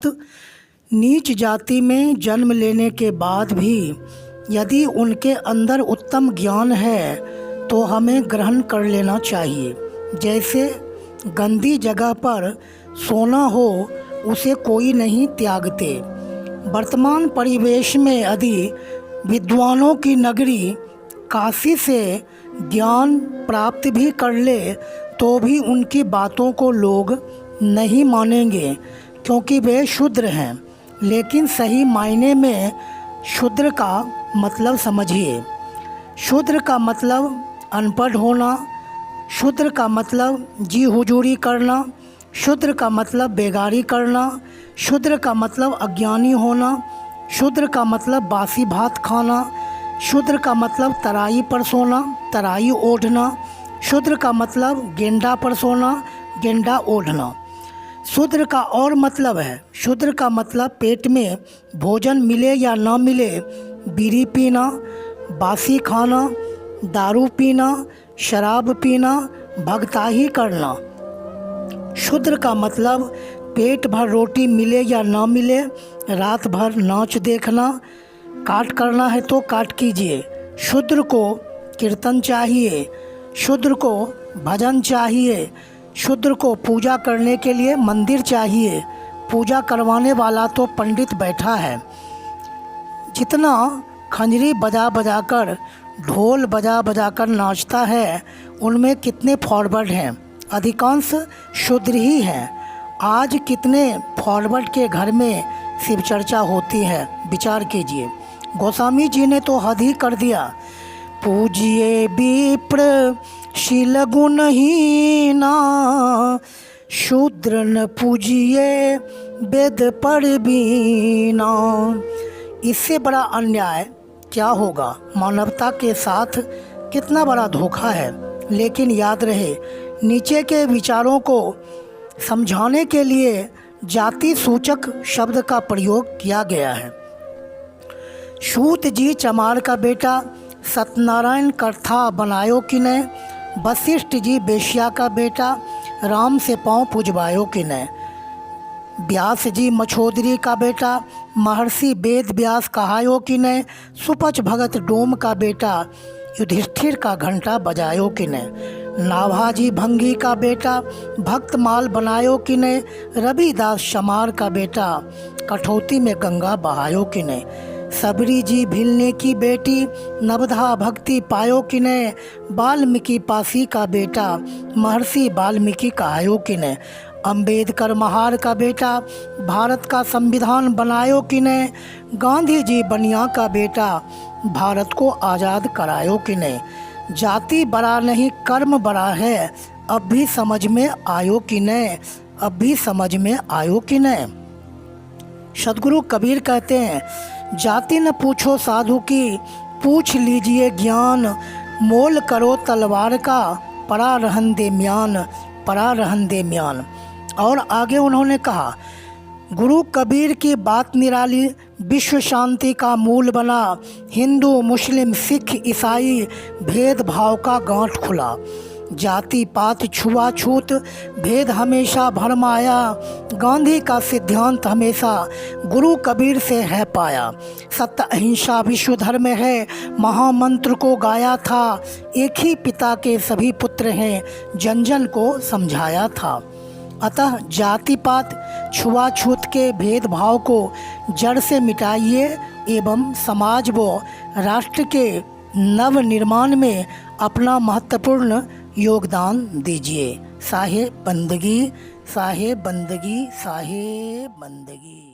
नीच जाति में जन्म लेने के बाद भी यदि उनके अंदर उत्तम ज्ञान है तो हमें ग्रहण कर लेना चाहिए। जैसे गंदी जगह पर सोना हो उसे कोई नहीं त्यागते। वर्तमान परिवेश में यदि विद्वानों की नगरी काशी से ज्ञान प्राप्त भी कर ले तो भी उनकी बातों को लोग नहीं मानेंगे क्योंकि वे शूद्र हैं। लेकिन सही मायने में शूद्र का मतलब समझिए। शूद्र का मतलब अनपढ़ होना, शूद्र का मतलब जी हुजूरी करना, शूद्र का मतलब बेगारी करना, शूद्र का मतलब अज्ञानी होना, शूद्र का मतलब बासी भात खाना, शूद्र का मतलब तराई पर सोना, तराई ओढ़ना, शूद्र का मतलब गेंडा पर सोना, गेंडा ओढ़ना। शूद्र का और मतलब है, शूद्र का मतलब पेट में भोजन मिले या ना मिले बीड़ी पीना, बासी खाना, दारू पीना, शराब पीना, भगताही करना। शूद्र का मतलब पेट भर रोटी मिले या ना मिले रात भर नाच देखना। काट करना है तो काट कीजिए। शूद्र को कीर्तन चाहिए, शूद्र को भजन चाहिए, शूद्र को पूजा करने के लिए मंदिर चाहिए। पूजा करवाने वाला तो पंडित बैठा है। जितना खंजरी बजा बजा कर, ढोल बजा बजा कर नाचता है उनमें कितने फॉरवर्ड हैं? अधिकांश शूद्र ही हैं। आज कितने फॉरवर्ड के घर में शिव चर्चा होती है, विचार कीजिए। गोस्वामी जी ने तो हद ही कर दिया। पूजिए विप्र शील गुणहीना, शूद्र न पूजिए वेद पढ़ बीना। इससे बड़ा अन्याय क्या होगा? मानवता के साथ कितना बड़ा धोखा है। लेकिन याद रहे, नीचे के विचारों को समझाने के लिए जाति सूचक शब्द का प्रयोग किया गया है। सूत जी चमार का बेटा, सत्यनारायण कथा बनायो कि ने, वशिष्ठ जी बेश्या का बेटा, राम से पाँव पुजवायो कि ने, व्यास जी मछोदरी का बेटा, महर्षि वेद व्यास कहायो कि ने, सुपच भगत डोम का बेटा, युधिष्ठिर का घंटा बजायो कि ने, नाभाजी भंगी का बेटा, भक्तमाल बनायो कि ने, रविदास शमार का बेटा, कठौती में गंगा बहायो कि ने, सबरी जी भिलने की बेटी, नवधा भक्ति पायो कि ने, वाल्मीकि पासी का बेटा, महर्षि वाल्मीकि कहायो कि ने, अम्बेडकर महार का बेटा, भारत का संविधान बनायो कि ने, गांधी जी बनिया का बेटा, भारत को आज़ाद करायो कि ने। जाति बड़ा नहीं कर्म बड़ा है, अब भी समझ में आयो कि ने, अब भी समझ में आयो कि ने। सदगुरु कबीर कहते हैं, जाति न पूछो साधु की, पूछ लीजिए ज्ञान, मोल करो तलवार का, परा रहन दे म्यान, परा रहन दे म्यान। और आगे उन्होंने कहा, गुरु कबीर की बात निराली, विश्व शांति का मूल बना, हिंदू मुस्लिम सिख ईसाई भेदभाव का गांठ खुला, जाति पात छुआछूत भेद हमेशा भरमाया, गांधी का सिद्धांत हमेशा गुरु कबीर से है पाया, सत्य अहिंसा विश्व धर्म है, महामंत्र को गाया था, एक ही पिता के सभी पुत्र हैं, जन जन को समझाया था। अतः जाति पात छुआछूत के भेदभाव को जड़ से मिटाइए एवं समाज व राष्ट्र के नव निर्माण में अपना महत्वपूर्ण योगदान दीजिए। साहे बंदगी, साहे बंदगी, साहे बंदगी।